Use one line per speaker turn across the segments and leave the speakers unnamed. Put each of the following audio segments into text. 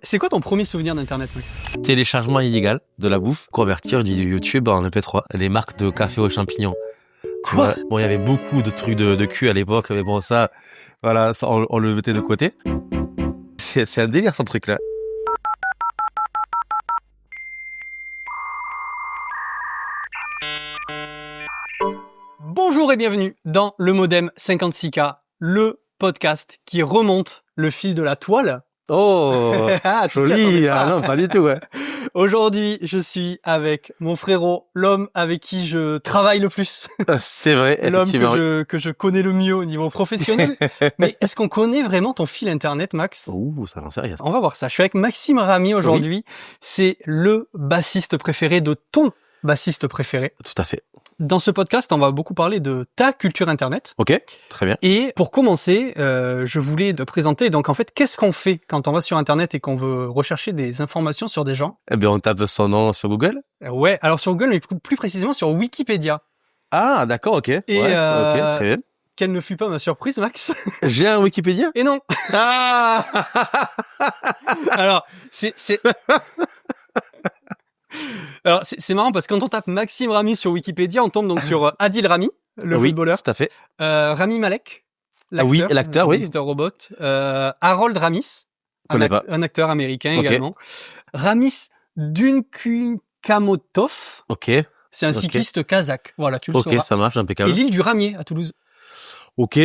C'est quoi ton premier souvenir d'Internet, Max?
Téléchargement illégal de la bouffe, convertir du YouTube en MP3. Les marques de café aux champignons.
Quoi?
Bon, il y avait beaucoup de trucs de cul à l'époque, mais bon, ça, voilà, ça, on le mettait de côté. C'est un délire, ce truc-là.
Bonjour et bienvenue dans le Modem 56K, le podcast qui remonte le fil de la toile.
Oh,
Ah, tu t'y
joli.
attendais pas.
Ah non, pas du tout, ouais.
Aujourd'hui, je suis avec mon frérot, l'homme avec qui je travaille le plus,
C'est vrai,
l'homme
effectivement.
que je connais le mieux au niveau professionnel. Mais est-ce qu'on connaît vraiment ton fil Internet, Max?
Ouh, ça j'en sais rien.
On va voir ça. Je suis avec Maxime Ramy aujourd'hui. C'est le bassiste préféré de ton bassiste préféré.
Tout à fait.
Dans ce podcast, on va beaucoup parler de ta culture Internet.
Ok, très bien.
Et pour commencer, je voulais te présenter. Donc en fait, qu'est-ce qu'on fait quand on va sur Internet et qu'on veut rechercher des informations sur des gens?
Eh bien, on tape son nom sur Google.
Ouais, alors sur Google, mais plus précisément sur Wikipédia.
Ah, d'accord, ok.
Et
ouais, ok, très bien.
quelle ne fut pas ma surprise, Max?
J'ai un Wikipédia.
Et non.
Ah
Alors Alors c'est marrant parce que quand on tape Maxime Ramy sur Wikipédia, on tombe donc sur Adil Ramy, le
oui,
footballeur,
tout à fait.
Rami Malek, l'acteur,
Oui, l'acteur, oui.
Mr. Robot, Harold Ramis,
Connais pas.
un acteur américain
Ok.
également, Ramis Dunkunkamotov,
Ok,
c'est un
Ok.
cycliste kazakh, voilà, tu le
ok,
sauras.
ça marche,
Et
impeccable.
l'île du Ramier à Toulouse,
Ok,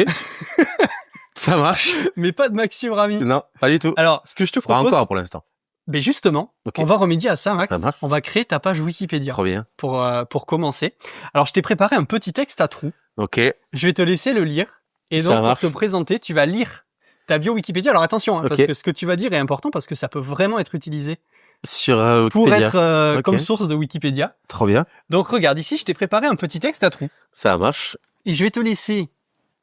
ça marche.
mais pas de Maxime Ramy.
Non, pas du tout.
Alors, ce que je te
Pas
propose,
encore pour l'instant.
mais justement,
Ok.
on va remédier à ça, Max.
Ça marche.
On va créer ta page Wikipédia
Trop bien.
pour commencer. Alors, je t'ai préparé un petit texte à trous.
Ok,
Je vais te laisser le lire. Et
Ça
donc, pour
marche.
te présenter, tu vas lire ta bio Wikipédia. Alors, attention, hein,
Ok.
parce que ce que tu vas dire est important parce que ça peut vraiment être utilisé
sur
pour
Wikipédia.
être
Ok.
comme source de Wikipédia.
Trop bien.
Donc, regarde, ici, je t'ai préparé un petit texte à trous.
Ça marche.
Et je vais te laisser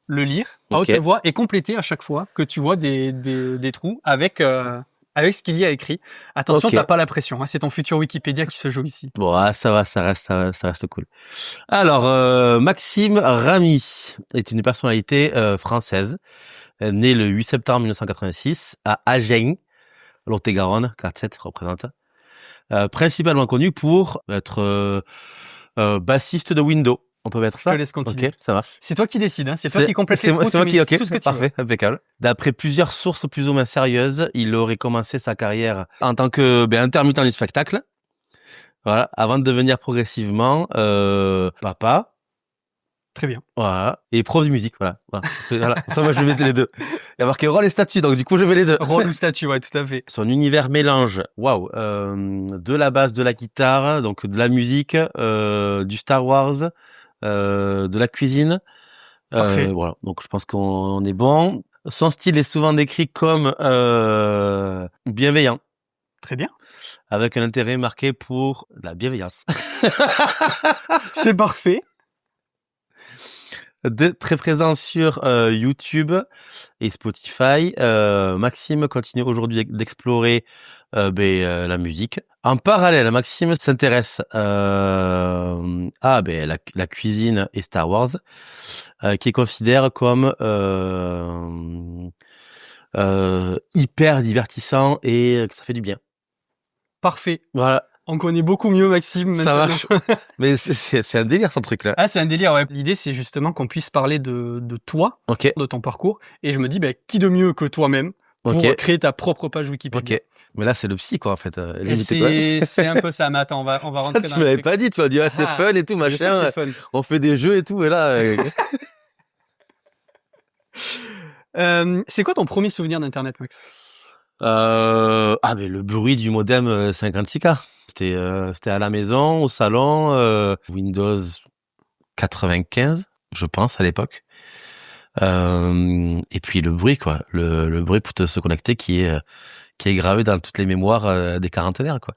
le lire à
Ok.
haute voix et compléter à chaque fois que tu vois des trous avec ce qu'il y a écrit. Attention,
Ok.
t'as pas la pression. Hein, c'est ton futur Wikipédia qui se joue ici.
Bon, ah, ça va, ça reste cool. Alors, Maxime Ramy est une personnalité française, né le 8 septembre 1986 à Agen, Lot-et-Garonne, 47 représente. Principalement connu pour être bassiste de Windows. On peut mettre ça?
Je te laisse continuer.
Ok, ça marche.
C'est toi qui décides. Hein, c'est toi qui complète les trous.
C'est moi
tu
qui,
mets
ok,
tout ce que tu veux.
parfait, impeccable. D'après plusieurs sources plus ou moins sérieuses, il aurait commencé sa carrière en tant que intermittent du spectacle. Voilà, avant de devenir progressivement papa,
Très bien.
voilà, et prof de musique, voilà. Voilà. Ça, moi, je vais mettre les deux. Il y a marqué rôle et statut, donc du coup, je mets les deux.
Rôle ou statut, ouais, tout à fait.
Son univers mélange, de la basse, de la guitare, donc de la musique, du Star Wars, de la cuisine.
Parfait.
Voilà, donc je pense qu'on est bon. Son style est souvent décrit comme bienveillant,
Très bien.
avec un intérêt marqué pour la bienveillance.
C'est parfait.
Très présent sur YouTube et Spotify, Maxime continue aujourd'hui d'explorer la musique. En parallèle, Maxime s'intéresse à la cuisine et Star Wars, qu'il considère comme hyper divertissant et que ça fait du bien.
Parfait.
Voilà,
On connaît beaucoup mieux Maxime maintenant.
ça marche. Mais c'est un délire, son truc là.
Ah, c'est un délire, ouais. L'idée, c'est justement qu'on puisse parler de toi,
Ok,
de ton parcours. Et je me dis, qui de mieux que toi-même pour
ok,
créer ta propre page Wikipédia.
ok. Mais là, c'est le psy, quoi, en fait.
Et
Limite, quoi.
c'est un peu ça. Mais attends, on va
Ça,
rentrer
tu
dans
me
le
l'avais
truc.
pas dit, tu vas dire, c'est
Ah,
fun et tout,
Je sais que
machin.
c'est fun.
On fait des jeux et tout, et là.
C'est quoi ton premier souvenir d'Internet, Max?
Mais le bruit du modem 56K. C'était à la maison, au salon, Windows 95, je pense, à l'époque. Et puis le bruit, quoi. Le bruit pour se connecter qui est gravé dans toutes les mémoires des quarantenaires, quoi.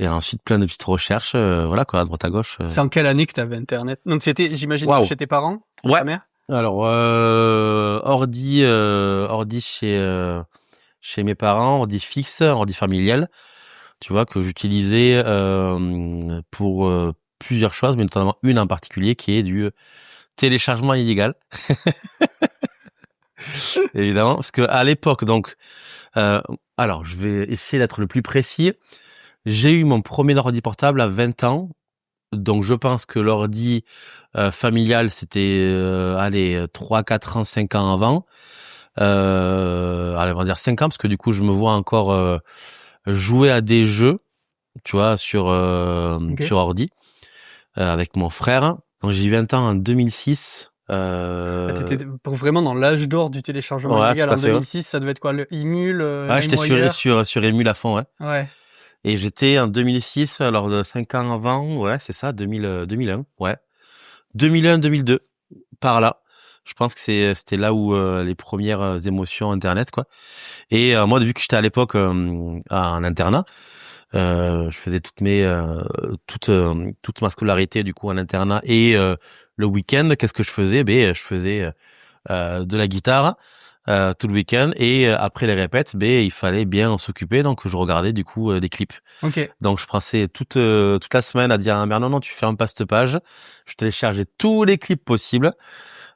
Et ensuite, plein de petites recherches, voilà, quoi, à droite à gauche.
C'est en quelle année que t'avais Internet? Donc c'était, j'imagine,
Waouh.
chez tes parents?
Ouais.
Ta mère?
Alors, ordi chez mes parents, ordi fixe, ordi familial, tu vois, que j'utilisais pour plusieurs choses, mais notamment une en particulier qui est du téléchargement illégal. Évidemment, parce que à l'époque, donc, Alors, je vais essayer d'être le plus précis. J'ai eu mon premier ordi portable à 20 ans. Donc, je pense que l'ordi familial, c'était, 3, 4 ans, 5 ans avant. Allez, on va dire 5 ans, parce que du coup, je me vois encore jouer à des jeux, tu vois, sur ordi, avec mon frère. Donc, j'ai eu 20 ans en 2006.
T'étais vraiment dans l'âge d'or du téléchargement
Ouais,
illégal
tout à
en
fait, ouais.
2006, ça devait être quoi, le Emule,
J'étais
LimeWire?
sur Emule à fond, ouais.
Ouais.
Et j'étais en 2006, alors de 5 ans avant, ouais, c'est ça, 2001, ouais. 2001, 2002, par là. Je pense que c'était là où les premières émotions Internet, quoi. Et moi, vu que j'étais à l'époque en internat, je faisais toute ma scolarité du coup en internat et le week-end, qu'est-ce que je faisais? Je faisais de la guitare tout le week-end et après les répètes, il fallait bien s'occuper, donc je regardais du coup des clips.
Ok.
Donc je passais toute la semaine à dire à ma mère non, tu fermes pas cette page. Je téléchargeais tous les clips possibles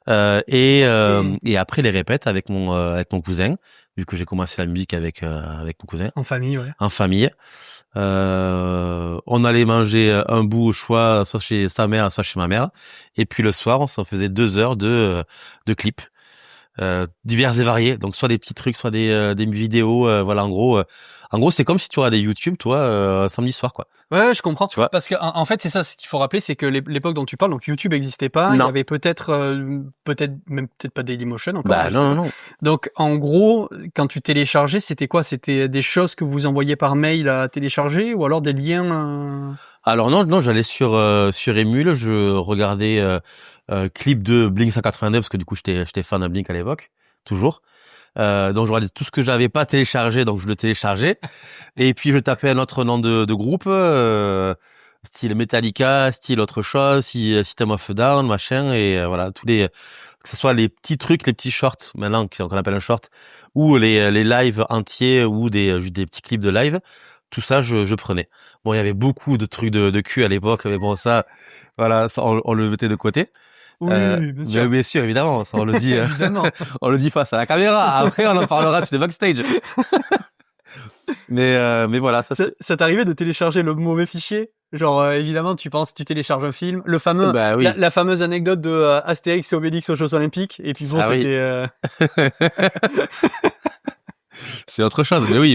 et après les répètes avec mon cousin, vu que j'ai commencé la musique avec mon cousin
En famille, ouais.
en famille. On allait manger un bout au choix, soit chez sa mère, soit chez ma mère. Et puis le soir, on s'en faisait 2 heures de clips divers et variés. Donc soit des petits trucs, soit des vidéos. Voilà, en gros, c'est comme si tu regardais YouTube, toi, samedi soir, quoi.
Ouais, je comprends.
Tu vois?
Parce que en fait, c'est ça, ce qu'il faut rappeler, c'est que l'époque dont tu parles, donc YouTube n'existait pas. Il y
Non.
avait peut-être pas Dailymotion encore.
Bah
je sais pas.
non.
Donc en gros, quand tu téléchargeais, c'était quoi? C'était des choses que vous envoyiez par mail à télécharger ou alors des liens
Alors non, j'allais sur Emule, je regardais clip de Blink 182 parce que du coup j'étais fan de Blink à l'époque, toujours. Donc je regardais tout ce que j'avais pas téléchargé, donc je le téléchargeais. Et puis je tapais un autre nom de groupe, style Metallica, style autre chose, System of a Down, machin, et voilà, que ce soit les petits trucs, les petits shorts, maintenant qu'on appelle un short, ou les lives entiers, ou juste des petits clips de live, tout ça je prenais. Bon, il y avait beaucoup de trucs de cul à l'époque, mais bon, ça, voilà, ça, on le mettait de côté.
Oui, bien sûr.
Mais bien sûr, évidemment, ça on le dit,
Évidemment.
on le dit face à la caméra. Après, on en parlera sur les backstage. Mais voilà,
Ça t'arrivait de télécharger le mauvais fichier? Genre, évidemment, tu télécharges un film, le fameux,
bah oui,
la fameuse anecdote de Astérix et Obélix aux Jeux Olympiques, et puis bon,
ça oui.
c'était.
C'est autre chose. Mais oui,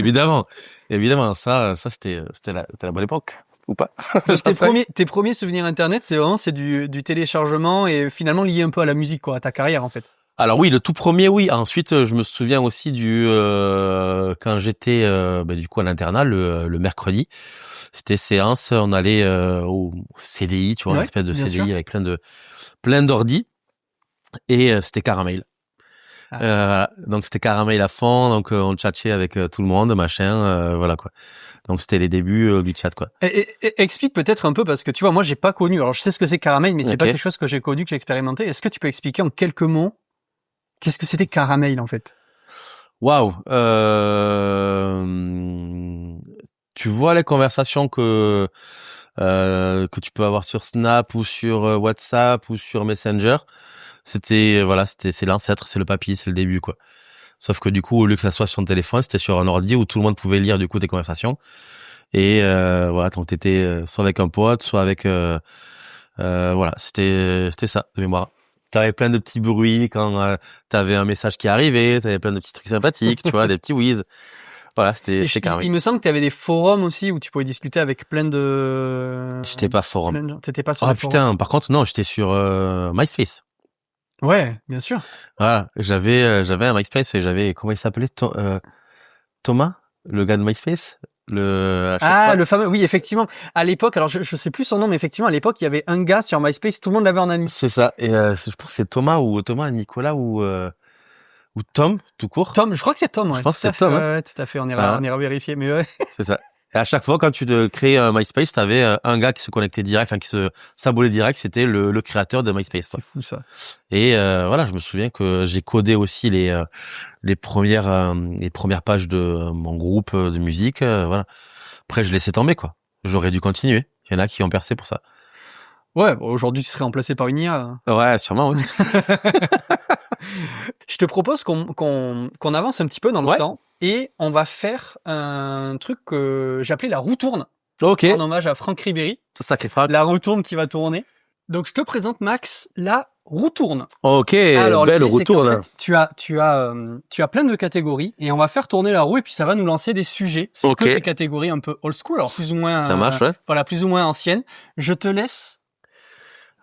évidemment, ça c'était la bonne époque ou pas.
Donc, tes premiers souvenirs Internet, c'est du téléchargement et finalement lié un peu à la musique, quoi, à ta carrière en fait.
Alors oui, le tout premier, oui. Ensuite, je me souviens aussi quand j'étais du coup à l'internat le mercredi. C'était séance, on allait au CDI, tu vois, une espèce de CDI sûr. Avec plein d'ordi et c'était Caramel. Voilà. Donc c'était Caramel à fond, donc on tchatchait avec tout le monde, machin, voilà quoi. Donc c'était les débuts du chat quoi.
Et explique peut-être un peu parce que tu vois, moi j'ai pas connu. Alors je sais ce que c'est Caramel, mais c'est pas quelque chose que j'ai connu, que j'ai expérimenté. Est-ce que tu peux expliquer en quelques mots qu'est-ce que c'était Caramel en fait?
Waouh. Tu vois les conversations que tu peux avoir sur Snap ou sur WhatsApp ou sur Messenger. C'est l'ancêtre, c'est le papier, c'est le début quoi. Sauf que du coup, au lieu que ça soit sur ton téléphone, c'était sur un ordi où tout le monde pouvait lire du coup tes conversations. Et voilà, donc t'étais soit avec un pote, soit avec voilà, c'était ça de mémoire. T'avais plein de petits bruits quand t'avais un message qui arrivait, t'avais plein de petits trucs sympathiques, tu vois, des petits whiz. Voilà, c'était carré.
Il me semble que tu avais des forums aussi où tu pouvais discuter avec plein de.
J'étais pas forum.
T'étais pas sur les forums.
Putain, par contre non, j'étais sur MySpace.
Ouais, bien sûr.
Voilà, j'avais un MySpace et j'avais comment il s'appelait Thomas, le gars de MySpace. Le
fameux, oui, effectivement. À l'époque, alors je sais plus son nom, mais effectivement, à l'époque, il y avait un gars sur MySpace, tout le monde l'avait en ami.
C'est ça. Et je pense que c'est Thomas, Nicolas ou Tom, tout court.
Tom, je crois que c'est Tom, ouais.
Je pense que c'est Tom.
Ouais, tout à fait, on ira vérifier, mais ouais.
C'est ça. Et à chaque fois, quand tu créais un MySpace, t'avais un gars qui se connectait direct, enfin, qui s'abonnait direct, c'était le créateur de MySpace.
C'est fou, ça.
Et voilà, je me souviens que j'ai codé aussi les premières pages de mon groupe de musique, voilà. Après, je laissais tomber, quoi. J'aurais dû continuer. Il y en a qui ont percé pour ça.
Ouais, bon, aujourd'hui, tu serais remplacé par une IA.
Ouais, sûrement, oui.
Je te propose qu'on avance un petit peu dans le temps et on va faire un truc que j'appelais la roue tourne.
Ok.
En hommage à Franck Ribéry.
Sacré Franck.
La roue tourne qui va tourner. Donc je te présente Max, la roue tourne.
Ok,
Alors,
belle roue tourne.
En fait, tu as plein de catégories et on va faire tourner la roue et puis ça va nous lancer des sujets. C'est que des catégories un peu old school, alors plus ou moins.
Ça marche, ouais.
Voilà, plus ou moins anciennes. Je te laisse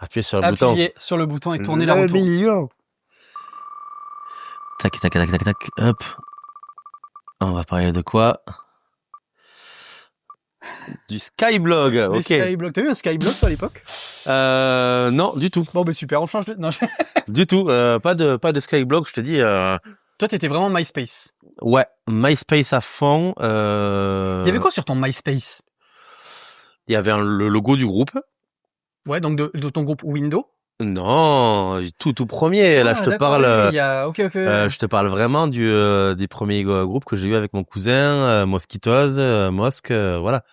appuyer sur le
bouton et tourner la roue tourne.
Tac, tac, tac, tac, tac. Hop. On va parler de quoi? Du Skyblog. Ok.
Skyblog. T'as eu un Skyblog toi à l'époque?
Non, du tout.
Bon, ben super, on change de. Non.
Du tout. Pas de Skyblog. Je te dis.
Toi, t'étais vraiment MySpace.
Ouais, MySpace à fond.
Il y avait quoi sur ton MySpace?
Il y avait le logo du groupe.
Ouais, donc de ton groupe Windows.
Non, tout premier. Là, je te parle.
Ok.
Je te parle vraiment des premiers groupes que j'ai eu avec mon cousin, Mosquitoes, Mosque, voilà.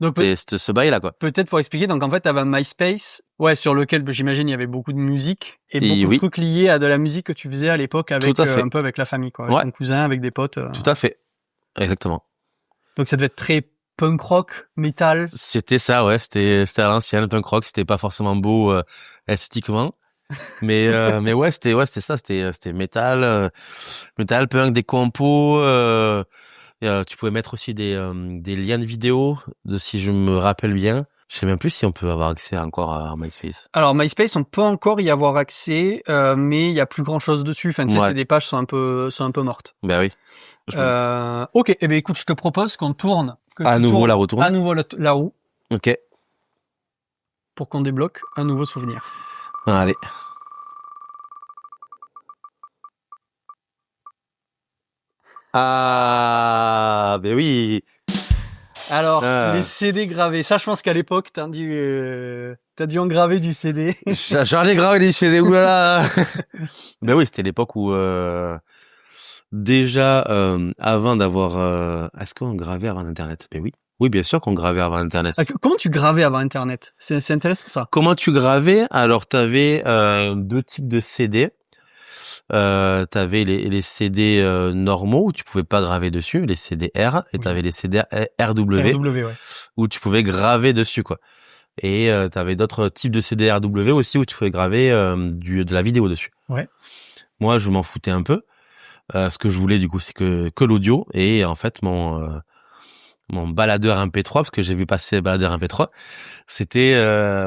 Donc c'était ce bail là quoi.
Peut-être pour expliquer. Donc en fait, t'avais un MySpace, ouais, sur lequel j'imagine il y avait beaucoup de musique et beaucoup de trucs liés à de la musique que tu faisais à l'époque avec un peu avec la famille quoi, avec ton cousin, avec des potes.
Tout à fait, exactement.
Donc ça devait être très punk rock, metal.
C'était ça, ouais. C'était à l'ancienne punk rock. C'était pas forcément beau esthétiquement, mais ouais, c'était ça. C'était metal, punk, des compos. Tu pouvais mettre aussi des liens de vidéo, si je me rappelle bien. Je sais même plus si on peut avoir accès encore à MySpace.
Alors MySpace, on peut encore y avoir accès, mais il y a plus grand chose dessus. Enfin, tu sais, les pages sont un peu mortes.
Ben oui.
Ok. Eh ben écoute, je te propose qu'on tourne.
À nouveau la roue tourne.
À nouveau la roue.
Ok.
Pour qu'on débloque un nouveau souvenir.
Allez. Ah, ben oui.
Alors, les CD gravés. Ça, je pense qu'à l'époque, t'as dû en graver du CD.
J'en ai gravé des CD, oulala. Ben oui, c'était l'époque où, déjà, avant d'avoir, est-ce qu'on gravait avant Internet? Ben oui. Oui, bien sûr qu'on gravait avant Internet.
Comment tu gravais avant Internet? C'est intéressant, ça.
Comment tu gravais? Alors, t'avais, deux types de CD. T'avais les CD normaux où tu pouvais pas graver dessus, les CD R, et t'avais les CD RW, où tu pouvais graver dessus quoi. Et t'avais d'autres types de CD RW aussi où tu pouvais graver de la vidéo dessus.
Ouais.
Moi, je m'en foutais un peu. Ce que je voulais du coup, c'est que l'audio. Et en fait, mon baladeur MP3, parce que j'ai vu passer baladeur MP3, c'était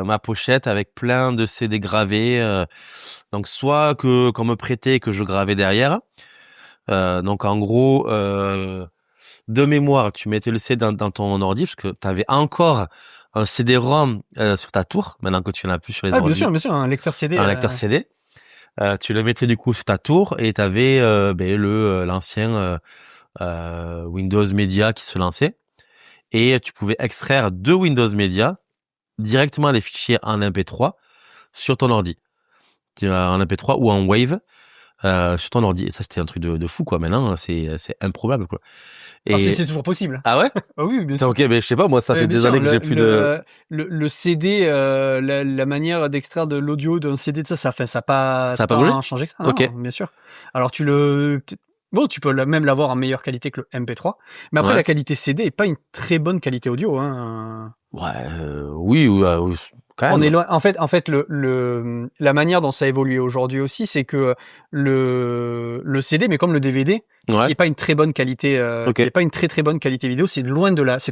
ma pochette avec plein de CD gravés. Donc soit qu'on me prêtait et que je gravais derrière. Donc en gros, de mémoire, tu mettais le CD dans ton ordi parce que tu avais encore un CD-ROM sur ta tour, maintenant que tu n'en as plus sur les ordi.
Bien sûr, un lecteur CD.
Un lecteur CD. Tu le mettais du coup sur ta tour et tu avais l'ancien Windows Media qui se lançait. Et tu pouvais extraire de Windows Media directement les fichiers en MP3 sur ton ordi. En MP3 ou en Wave sur ton ordi. Et ça, c'était un truc de fou, quoi. Maintenant, c'est improbable, quoi.
Et c'est toujours possible.
Ah ouais?
Oui, bien sûr.
Ok, mais je sais pas, moi, ça fait des années que j'ai plus de...
Le CD, la manière d'extraire de l'audio d'un CD, ça a pas changé que ça.
Ok.
Non, bien sûr. Alors, tu peux même l'avoir en meilleure qualité que le MP3. Mais après, la qualité CD est pas une très bonne qualité audio, hein.
Ouais, oui, quand même.
On est loin. En fait, la manière dont ça évolue aujourd'hui aussi, c'est que le CD, mais comme le DVD, qui est pas une très bonne qualité, qui est pas une très très bonne qualité vidéo, c'est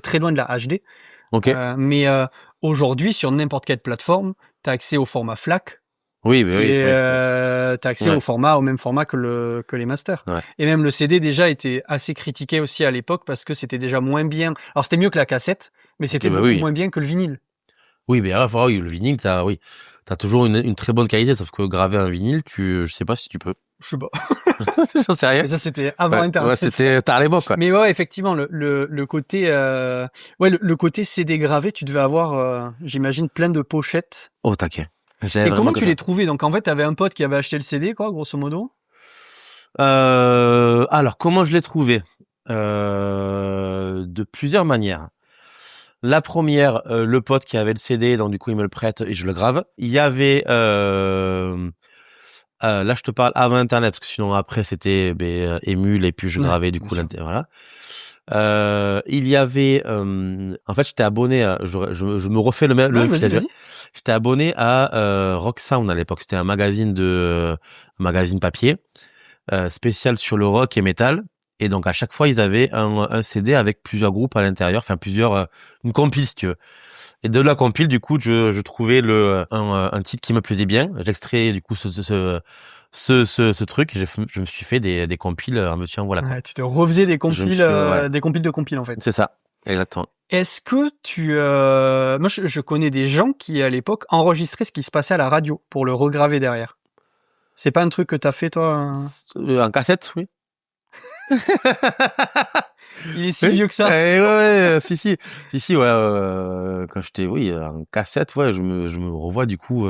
très loin de la HD.
Ok.
Mais aujourd'hui, sur n'importe quelle plateforme, t'as accès au format FLAC.
Oui, mais
t'as accès au même format que les masters.
Ouais.
Et même le CD déjà était assez critiqué aussi à l'époque parce que c'était déjà moins bien. Alors c'était mieux que la cassette, mais c'était beaucoup moins bien que le vinyle.
Oui, mais oui, le vinyle, t'as toujours une très bonne qualité, sauf que graver un vinyle, je sais pas si tu peux.
Je sais pas.
J'en sais rien.
Mais ça, c'était avant Internet.
Ouais, c'était tard les quoi.
Mais ouais, effectivement, le côté, le côté CD gravé, tu devais avoir, j'imagine, plein de pochettes.
Oh, taquet.
Et comment tu les trouvais? Donc, en fait, t'avais un pote qui avait acheté le CD, quoi, grosso modo?
Alors, comment je l'ai trouvé? De plusieurs manières. La première, le pote qui avait le CD, donc du coup il me le prête et je le grave. Il y avait Là, je te parle avant Internet, parce que sinon après c'était émule et puis je gravais du coup voilà. Il y avait, en fait, j'étais abonné à, je me refais le fil. J'étais abonné à Rock Sound à l'époque. C'était un magazine papier spécial sur le rock et metal. Et donc à chaque fois ils avaient un CD avec plusieurs groupes à l'intérieur, enfin une compile si tu veux. Et de la compile, du coup, je trouvais un titre qui me plaisait bien. J'extrais du coup ce truc. Je me suis fait des compiles en me disant voilà.
Ouais, tu te refaisais des compiles, des compiles de compiles en fait.
C'est ça, exactement.
Est-ce que moi je connais des gens qui à l'époque enregistraient ce qui se passait à la radio pour le regraver derrière. C'est pas un truc que t'as fait toi?
En cassette, oui.
Il est si vieux que ça.
Si, ouais. Quand j'étais, en cassette, ouais, je me revois du coup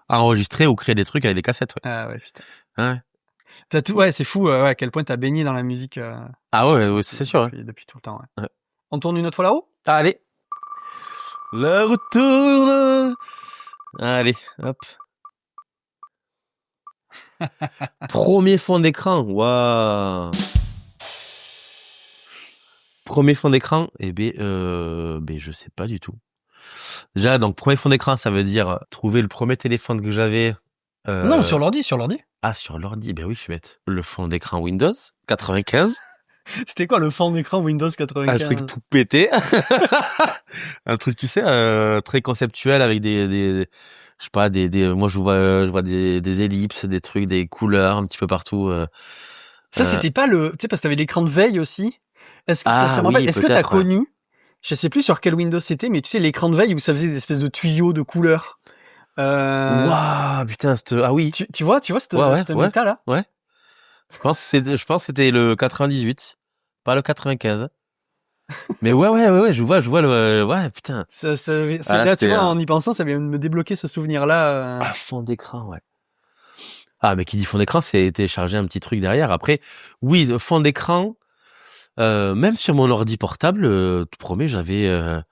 enregistrer ou créer des trucs avec des cassettes, ouais.
Ah ouais, putain.
Ouais.
Ouais, c'est fou, à quel point t'as baigné dans la musique.
Ah ouais, c'est sûr.
Depuis tout le temps, ouais. On tourne une autre fois là-haut?
Allez. La retourne. Allez, hop. Premier fond d'écran, waouh. Premier fond d'écran, je sais pas du tout. Déjà, donc premier fond d'écran, ça veut dire trouver le premier téléphone que j'avais.
Non, sur l'ordi.
Ah, sur l'ordi, oui, je suis bête. Le fond d'écran Windows 95.
C'était quoi le fond d'écran Windows 95?
Un truc tout pété. Un truc, tu sais, très conceptuel avec des je sais pas, moi je vois des ellipses, des trucs, des couleurs un petit peu partout.
Ça, c'était pas tu sais, parce que t'avais l'écran de veille aussi. Est-ce que t'as connu, je sais plus sur quel Windows c'était, mais tu sais, l'écran de veille où ça faisait des espèces de tuyaux de couleurs.
Waouh, putain, ah oui.
Tu vois cette méta là?
Ouais. Je pense que c'était le 98, pas le 95. Mais ouais, je vois ouais, putain.
Là, tu vois, en y pensant, ça vient de me débloquer ce souvenir là.
Ah, fond d'écran, ouais. Ah, mais qui dit fond d'écran, c'est télécharger un petit truc derrière. Après, oui, fond d'écran, même sur mon ordi portable, tout premier, j'avais un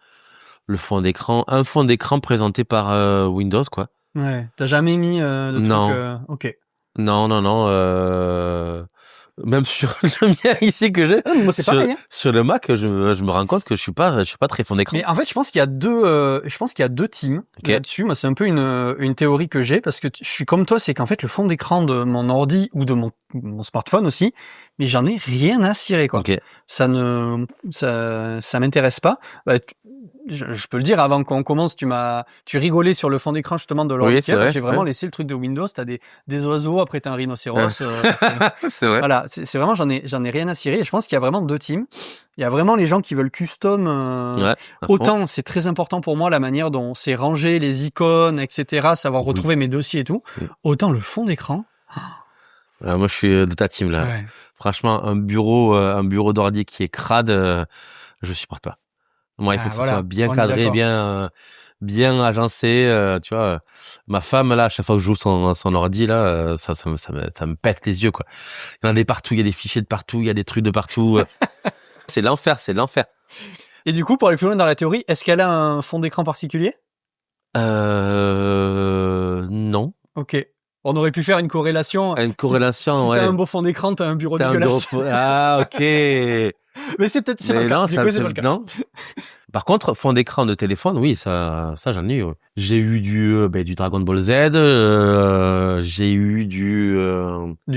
fond d'écran présenté par Windows, quoi.
Ouais. T'as jamais mis de truc. Ok.
Non. Même sur le mien ici que j'ai,
moi c'est pareil.
Sur le Mac, je me rends compte que je suis pas très fond d'écran.
Mais en fait, je pense qu'il y a deux teams là-dessus. Moi, c'est un peu une théorie que j'ai parce que je suis comme toi, c'est qu'en fait le fond d'écran de mon ordi ou de mon smartphone aussi, mais j'en ai rien à cirer quoi.
Okay.
Ça m'intéresse pas. Je peux le dire avant qu'on commence, tu rigolais sur le fond d'écran justement de l'ordi.
Oui,
j'ai vraiment laissé le truc de Windows, t'as des oiseaux, après t'as un rhinocéros.
C'est vrai.
Voilà, c'est vraiment j'en ai rien à cirer. Et je pense qu'il y a vraiment deux teams. Il y a vraiment les gens qui veulent custom. Autant c'est très important pour moi la manière dont c'est rangé, les icônes, etc. Savoir retrouver mes dossiers et tout. Autant le fond d'écran.
Moi je suis de ta team là. Ouais. Franchement, un bureau d'ordi qui est crade, je supporte pas. Moi, il faut que ça soit bien cadré, bien agencé, tu vois. Ma femme là, à chaque fois que je joue son ordi là, ça me pète les yeux quoi. Il y en a des partout, il y a des fichiers de partout, il y a des trucs de partout. C'est l'enfer.
Et du coup, pour aller plus loin dans la théorie, est-ce qu'elle a un fond d'écran particulier?
Non.
Ok. On aurait pu faire une corrélation.
Si
t'as un beau fond d'écran, t'as un bureau dégueulasse.
Ah, ok.
Mais c'est peut-être pas le cas.
Non. Par contre, fond d'écran de téléphone, oui, ça j'en ai eu. J'ai eu du Dragon Ball Z, j'ai eu du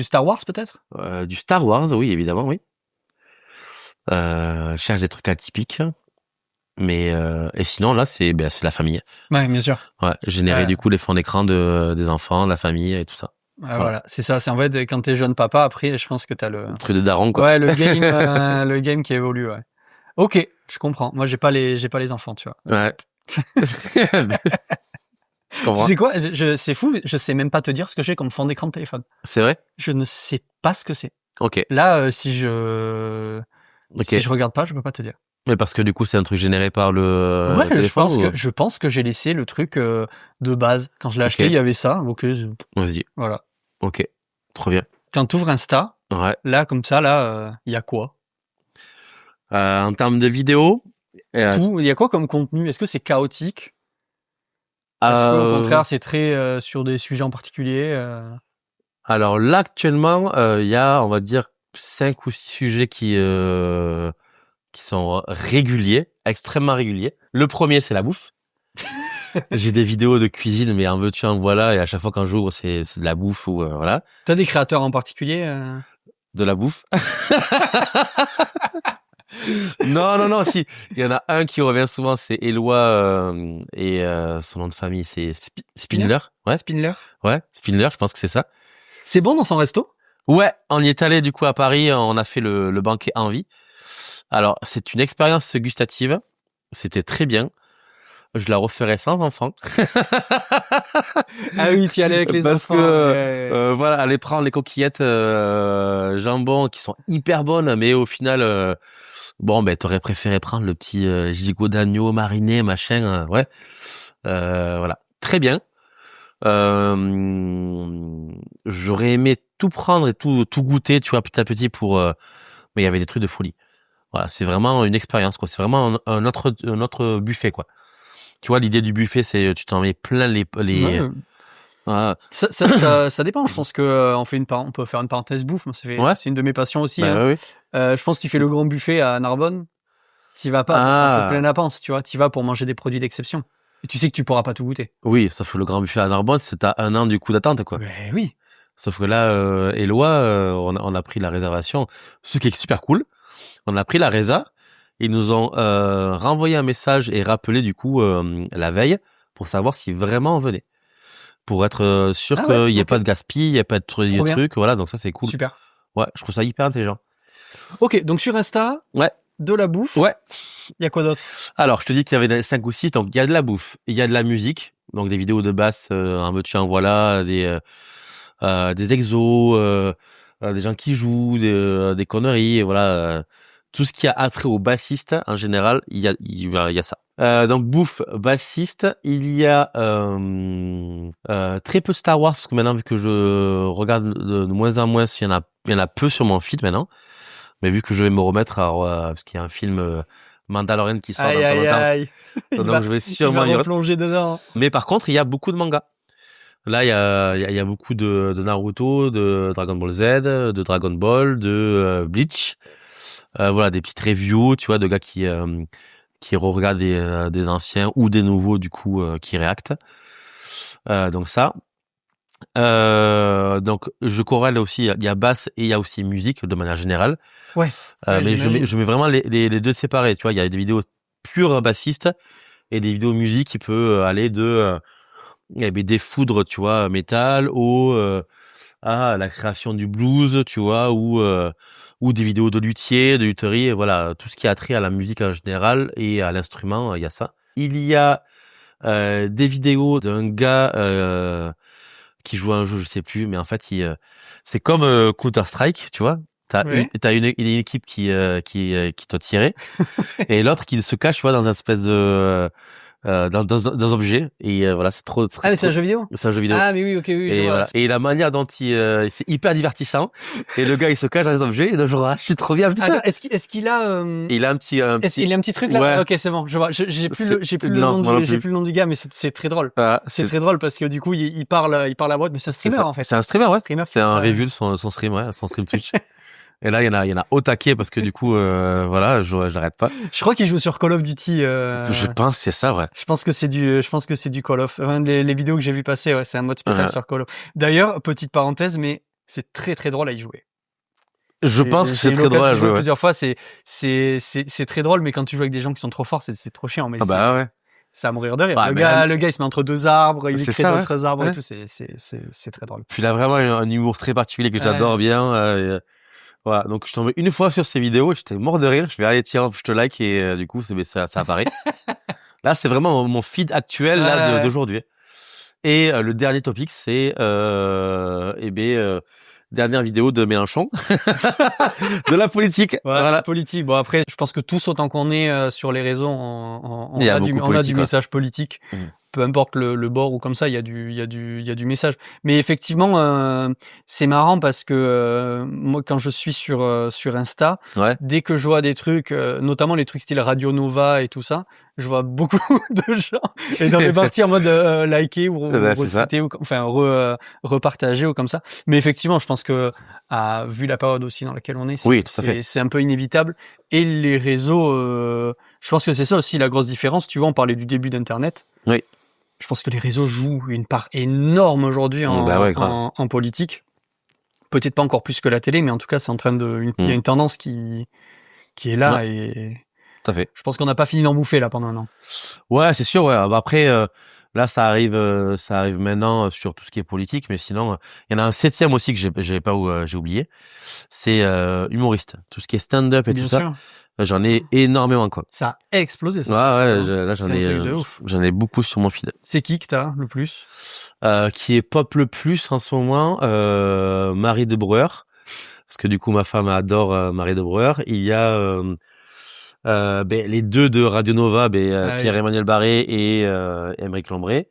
Star Wars peut-être.
Du Star Wars, oui, évidemment, oui. Je cherche des trucs atypiques. Mais et sinon là c'est la famille.
Ouais, bien sûr.
Ouais, générer du coup les fonds d'écran des enfants, la famille et tout ça.
Voilà, c'est ça. C'est en fait quand t'es jeune papa, après je pense que t'as le
truc de daron quoi.
Ouais, le game qui évolue. Ouais. Ok, je comprends. Moi j'ai pas les enfants, tu vois.
Ouais.
C'est quoi? C'est fou. Je sais même pas te dire ce que j'ai comme fond d'écran de téléphone.
C'est vrai?
Je ne sais pas ce que c'est.
Ok.
Là, si je regarde pas, je peux pas te dire.
Mais parce que du coup, c'est un truc généré par le téléphone.
Je pense que j'ai laissé le truc de base. Quand je l'ai acheté, il y avait ça. Donc,
vas-y.
Voilà.
Ok. Trop bien.
Quand tu ouvres Insta, là, comme ça, là, il y a quoi?
En termes de vidéo,
tout. Il y a quoi comme contenu? Est-ce que c'est chaotique? Est-ce qu'au contraire, c'est très sur des sujets en particulier?
Alors là, actuellement, il y a, on va dire, 5 ou 6 sujets qui sont réguliers, extrêmement réguliers. Le premier, c'est la bouffe. J'ai des vidéos de cuisine, mais en veux-tu, en voilà, et à chaque fois quand j'ouvre, c'est de la bouffe ou voilà.
T'as des créateurs en particulier
De la bouffe. Non, si. Il y en a un qui revient souvent, c'est Éloi, et son nom de famille, c'est Spindler. Ouais.
Spindler.
Ouais, Spindler, je pense que c'est ça.
C'est bon dans son resto?
Ouais, on y est allé du coup à Paris, on a fait le banquet Envie. Alors, c'est une expérience gustative. C'était très bien. Je la referai sans enfant.
Ah oui, tu y allais avec les
parce
enfants.
Que voilà, aller prendre les coquillettes jambon qui sont hyper bonnes, mais au final, bon, ben t'aurais préféré prendre le petit gigot d'agneau mariné, machin, ouais. Voilà, très bien. J'aurais aimé tout prendre et tout goûter, tu vois, petit à petit mais il y avait des trucs de folie. Voilà, c'est vraiment une expérience, quoi. C'est vraiment un autre buffet, quoi. Tu vois, l'idée du buffet, c'est tu t'en mets plein les.
Ouais.
Voilà.
Ça dépend. Je pense que on peut faire une parenthèse bouffe. Moi, c'est une de mes passions aussi.
Bah, oui.
Je pense que tu fais le grand buffet à Narbonne. T'y vas pas pour faire plein d'apenses, tu vois. T'y vas pour manger des produits d'exception. Et tu sais que tu pourras pas tout goûter.
Oui, sauf que le grand buffet à Narbonne, c'est à 1 an du coup d'attente, quoi.
Mais oui.
Sauf que là, Éloi, on a pris la réservation, ce qui est super cool. On a pris la résa. Ils nous ont renvoyé un message et rappelé du coup la veille pour savoir si vraiment on venait. Pour être sûr qu'il n'y ait pas de gaspille, il n'y ait pas de trucs. Voilà, donc ça c'est cool.
Super.
Ouais, je trouve ça hyper intelligent.
Ok, donc sur Insta,
ouais,
de la bouffe.
Ouais.
Il y a quoi d'autre?
Alors, je te dis qu'il y avait 5 ou 6, donc il y a de la bouffe, il y a de la musique, donc des vidéos de basse, un veux-tu, en voilà, des exos, des gens qui jouent, des conneries, et voilà. Tout ce qui a attrait au bassiste, en général, il y a ça. Donc bouffe, bassiste, il y a très peu Star Wars, parce que maintenant, vu que je regarde de moins en moins, il y en a peu sur mon feed maintenant. Mais vu que je vais me remettre parce qu'il y a un film Mandalorian qui sort dans pas longtemps. Donc je vais sûrement y
replonger dedans.
Mais par contre, il y a beaucoup de mangas. Là, il y a beaucoup de Naruto, de Dragon Ball Z, de Dragon Ball, de Bleach. Voilà, des petites reviews, tu vois, de gars qui re-regardent des anciens ou des nouveaux, du coup, qui réactent. Donc ça. Donc je corrèle aussi, il y a basse et il y a aussi musique de manière générale.
Ouais.
Mais je mets vraiment les deux séparés, tu vois, il y a des vidéos pures bassistes et des vidéos musique qui peut aller de des foudres, tu vois, métal à la création du blues, tu vois, ou des vidéos de luthier, de lutherie, voilà, tout ce qui a trait à la musique en général et à l'instrument, il y a ça. Il y a des vidéos d'un gars qui joue à un jeu, je sais plus, mais en fait, c'est comme Counter-Strike, tu vois. T'as une équipe qui doit tirer et l'autre qui se cache, tu vois, dans un espèce de dans un objet et voilà, c'est trop.
Ah, mais c'est un jeu vidéo.
C'est un jeu vidéo.
Ah, mais oui, ok, oui.
Et voilà. Et la manière dont c'est hyper divertissant. Et le gars, il se cache dans les objets. Et donc, je suis trop bien, putain.
Attends, est-ce qu'il a
il a un petit.
Il a un petit truc là.
Ouais.
Ok, c'est bon. Je vois. J'ai plus le nom du gars, mais c'est très drôle. C'est très drôle parce que du coup, il parle à voix, mais c'est un streamer en fait.
C'est un streamer, ouais. C'est un review de son stream, ouais, son stream Twitch. Et là, il y en a au taquet parce que du coup, voilà, j'arrête pas.
Je crois qu'il joue sur Call of Duty.
Je pense, c'est ça, ouais.
Je pense que c'est du Call of. Enfin, les vidéos que j'ai vu passer, ouais, c'est un mode spécial sur Call of. D'ailleurs, petite parenthèse, mais c'est très très drôle à y jouer.
Je pense que c'est très drôle à jouer.
Plusieurs fois, c'est très drôle, mais quand tu joues avec des gens qui sont trop forts, c'est trop chiant. Mais
ouais.
C'est à mourir de rire. Le gars, il se met entre deux arbres, il crée d'autres arbres et tout. C'est très drôle.
Puis il a vraiment un humour très particulier que j'adore bien. Voilà, donc je tombais une fois sur ces vidéos et j'étais mort de rire. Je vais aller tiens, je te like et du coup ça apparaît. Là, c'est vraiment mon feed actuel là d'aujourd'hui. Et le dernier topic, c'est dernière vidéo de Mélenchon, de la politique.
Voilà, politique. Bon après, je pense que tous autant qu'on est sur les réseaux, on a du message politique. peu importe le bord ou comme ça, il y a du message. Mais effectivement, c'est marrant parce que moi, quand je suis sur Insta, dès que je vois des trucs, notamment les trucs style Radio Nova et tout ça, je vois beaucoup de gens et dans les parties en mode liker ou retweeter ou enfin repartager ou comme ça. Mais effectivement, je pense que vu la période aussi dans laquelle on est, c'est un peu inévitable. Et les réseaux, je pense que c'est ça aussi la grosse différence. Tu vois, on parlait du début d'Internet.
Oui.
Je pense que les réseaux jouent une part énorme aujourd'hui en politique. Peut-être pas encore plus que la télé, mais en tout cas, c'est en train il y a une tendance qui est là et
tout à fait.
Je pense qu'on n'a pas fini d'en bouffer là pendant un an.
Ouais, c'est sûr. Ouais. Après, là, ça arrive maintenant sur tout ce qui est politique, mais sinon, il y en a un 7e aussi que j'ai oublié. C'est humoriste, tout ce qui est stand-up et
Bien
tout
sûr.
ça. J'en ai énormément quoi.
Ça a explosé ça.
Là j'en ai beaucoup sur mon feed.
C'est qui que t'as le plus
qui est pop le plus en ce moment, Marie de Breuer, parce que du coup ma femme adore Marie de Breuer. Il y a les deux de Radio Nova, Pierre-Emmanuel Barré et Aymeric Lompré.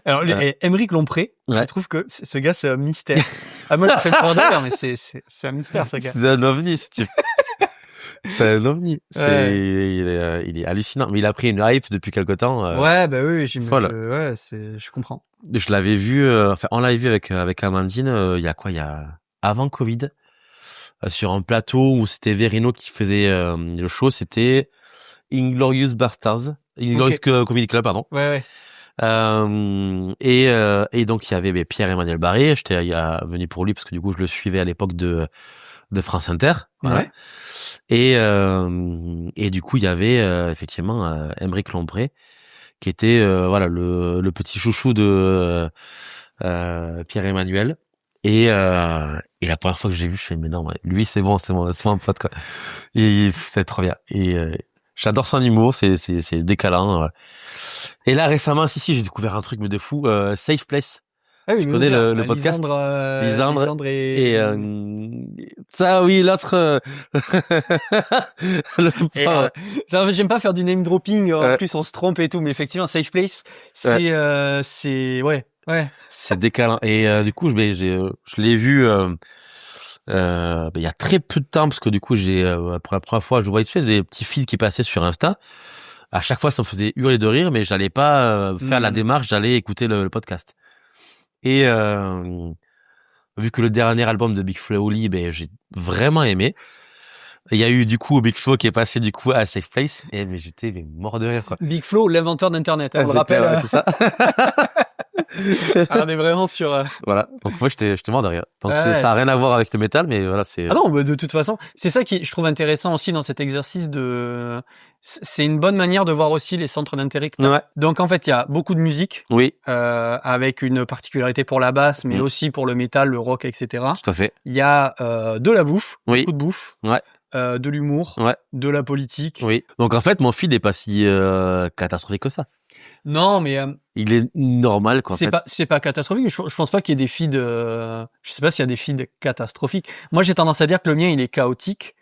Alors Aymeric Lompré, je trouve que ce gars c'est un mystère. Moi je fais peur d'ailleurs, mais c'est un mystère ce gars.
C'est un ovni ce type. C'est un ovni. Il est hallucinant. Mais il a pris une hype depuis quelque temps.
Oui, je comprends.
Je l'avais vu, on l'avait vu avec Amandine, il y a avant Covid, sur un plateau où c'était Verino qui faisait le show, c'était Inglorious Bastards, Inglorious Comedy Club, pardon.
Ouais.
Et donc il y avait Pierre-Emmanuel Barré, j'étais venu pour lui parce que du coup je le suivais à l'époque de France Inter. Voilà.
Ouais.
Et du coup il y avait effectivement Aymeric Lompré qui était le petit chouchou de Pierre-Emmanuel. Et la première fois que je l'ai vu, je fais mais non, lui c'est bon, c'est mon pote quoi. Et c'est trop bien. Et j'adore son humour, c'est décalant. Et là récemment, j'ai découvert un truc de fou, Safe Place.
Tu
connais le podcast
Lisandre et
ça oui, l'autre
j'aime pas faire du name dropping, en plus on se trompe et tout, mais effectivement Safe Place, c'est
c'est décalant. Et du coup je l'ai vu il y a très peu de temps parce que du coup pour la première fois je voyais des petits fils qui passaient sur Insta. À chaque fois ça me faisait hurler de rire, mais j'allais pas faire la démarche, j'allais écouter le podcast. Et vu que le dernier album de Big Flo et Oli, j'ai vraiment aimé. Il y a eu du coup Big Flo qui est passé du coup à Safe Place et j'étais mort de rire quoi.
Big Flo, l'inventeur d'internet, on le rappelle.
C'est ça.
On est vraiment sur
voilà. Donc moi j'étais mort de rire. Donc ça a rien à voir avec le métal, mais voilà, c'est
non, de toute façon, c'est ça qui je trouve intéressant aussi dans cet exercice c'est une bonne manière de voir aussi les centres d'intérêt. Donc en fait, il y a beaucoup de musique.
Oui.
Avec une particularité pour la basse, mais aussi pour le métal, le rock, etc.
Tout à fait.
Il y a de la bouffe, beaucoup de bouffe.
Ouais.
De l'humour, de la politique.
Oui. Donc en fait, mon feed est pas si catastrophique que ça.
Non, mais
il est normal quoi.
C'est pas catastrophique. Je pense pas qu'il y ait des feeds. Je sais pas s'il y a des feeds catastrophiques. Moi, j'ai tendance à dire que le mien il est chaotique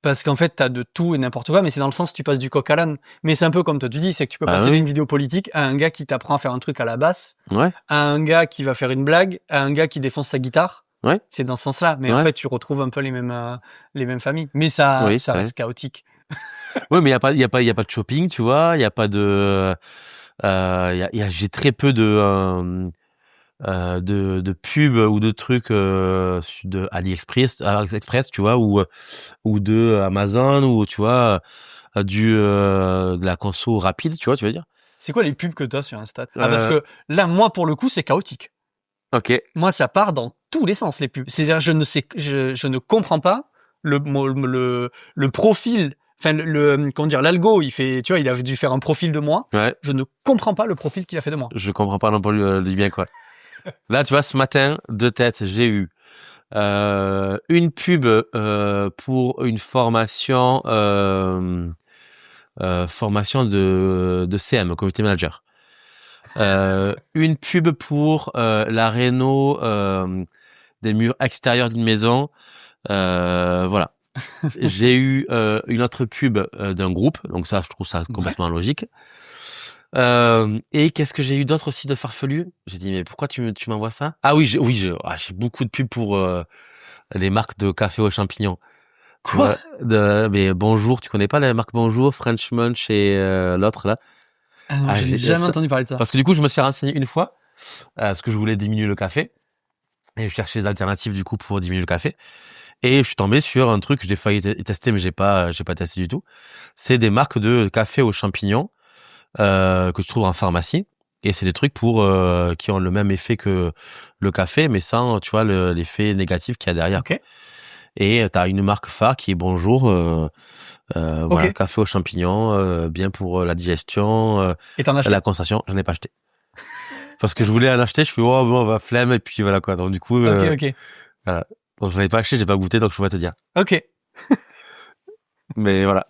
parce qu'en fait t'as de tout et n'importe quoi, mais c'est dans le sens que tu passes du coq à l'âne. Mais c'est un peu comme toi tu dis, c'est que tu peux passer d'une vidéo politique à un gars qui t'apprend à faire un truc à la basse, à un gars qui va faire une blague, à un gars qui défonce sa guitare. C'est dans ce sens-là. Mais en fait, tu retrouves un peu les mêmes familles. Mais ça reste chaotique.
Oui, mais il y a pas de shopping, tu vois. Il y a pas de, j'ai très peu de pubs ou de trucs de AliExpress, tu vois, ou de Amazon, ou tu vois de la conso rapide, tu vois, tu veux dire.
C'est quoi les pubs que t'as sur Insta? Parce que là, moi, pour le coup, c'est chaotique.
Ok.
Moi, ça part dans tous les sens les pubs. C'est-à-dire, je ne comprends pas le profil. Enfin, comment dire, l'algo, il a dû faire un profil de moi. Je ne comprends pas le profil qu'il a fait de moi.
Je comprends pas non plus du bien quoi. Là, tu vois, ce matin, de tête, j'ai eu une pub pour une formation de CM, Community Manager. Une pub pour la réno des murs extérieurs d'une maison. Voilà. J'ai eu une autre pub d'un groupe, donc ça, je trouve ça complètement logique. Et qu'est-ce que j'ai eu d'autre aussi de farfelu? J'ai dit, mais pourquoi tu m'envoies ça? Ah oui, j'ai beaucoup de pubs pour les marques de café aux champignons.
Quoi?
Mais Bonjour, tu connais pas la marque Bonjour, French Munch et l'autre là?
Ah non, j'ai jamais entendu parler de ça.
Parce que du coup, je me suis renseigné une fois parce que je voulais diminuer le café et je cherchais des alternatives du coup pour diminuer le café. Et je suis tombé sur un truc que j'ai failli tester, mais j'ai pas testé du tout. C'est des marques de café aux champignons que tu trouves en pharmacie. Et c'est des trucs pour qui ont le même effet que le café, mais sans, tu vois, l'effet négatif qu'il y a derrière.
Okay.
Et t'as une marque phare qui est Bonjour, voilà, café aux champignons, bien pour la digestion,
et t'en as acheté?
La concentration. J'en ai pas acheté. Parce que je voulais en acheter, je fais oh bon, on va flemme et puis voilà quoi. Donc du coup,
voilà.
Donc j'en ai pas acheté, j'ai pas goûté, donc je peux pas te dire.
Ok.
Mais voilà.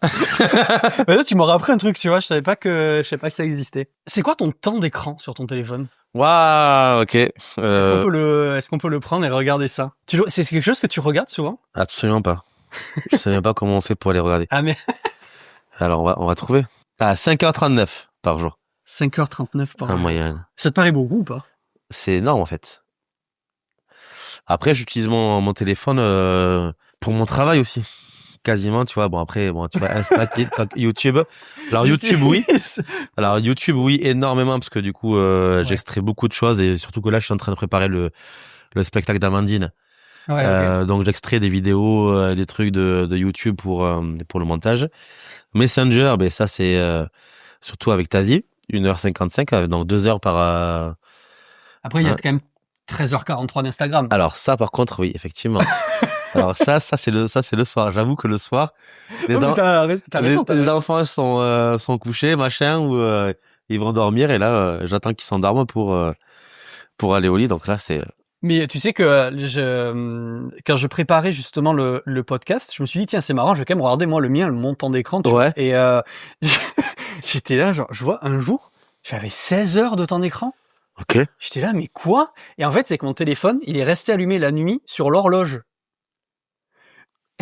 Mais là, tu m'aurais appris un truc, tu vois, je savais pas que ça existait. C'est quoi ton temps d'écran sur ton téléphone?
Waouh, ok.
Est-ce qu'on peut le prendre et regarder ça? C'est quelque chose que tu regardes souvent?
Absolument pas. Je sais même pas comment on fait pour les regarder.
Ah mais.
Alors on va trouver. 5h39 par jour.
5h39 par jour.
En moyenne.
Ça te paraît beaucoup ou pas?
C'est énorme en fait. Après, j'utilise mon téléphone pour mon travail aussi. Quasiment, tu vois. Bon, après, tu vois, Insta, TikTok, YouTube. Alors, YouTube, oui. Alors, YouTube, oui, énormément, parce que du coup, j'extrais beaucoup de choses et surtout que là, je suis en train de préparer le spectacle d'Amandine.
Ouais,
donc, j'extrais des vidéos, des trucs de YouTube pour le montage. Messenger, ben, ça, c'est surtout avec Tazi. 1h55, donc 2 heures par...
Après, il y a quand même 13h43 d'Instagram.
Alors ça, par contre, oui, effectivement. Alors ça c'est le soir. J'avoue que le soir, les enfants sont couchés, machin, ou ils vont dormir et là, j'attends qu'ils s'endorment pour aller au lit. Donc là, c'est.
Mais tu sais que quand je préparais justement le podcast, je me suis dit tiens c'est marrant, je vais quand même regarder moi le mien, mon temps d'écran.
Ouais.
Et j'étais là, genre je vois un jour, j'avais 16 heures de temps d'écran.
Ok.
J'étais là mais quoi? Et en fait c'est que mon téléphone, il est resté allumé la nuit sur l'horloge.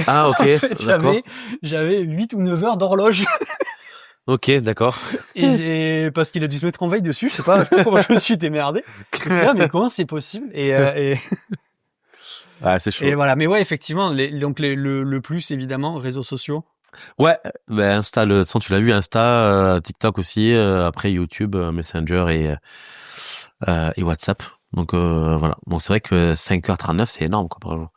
Ah ok.
En fait, j'avais 8 ou 9 heures d'horloge.
Ok, d'accord.
Et parce qu'il a dû se mettre en veille dessus, je sais pas comment je me suis démerdé. Là, mais comment c'est possible?
Ah, c'est chaud.
Et voilà, mais ouais, effectivement, donc le plus évidemment, réseaux sociaux.
Ouais, ben Insta, tu l'as vu, Insta, TikTok aussi, après YouTube, Messenger et WhatsApp. Donc voilà. Bon, c'est vrai que 5h39, c'est énorme quoi par jour.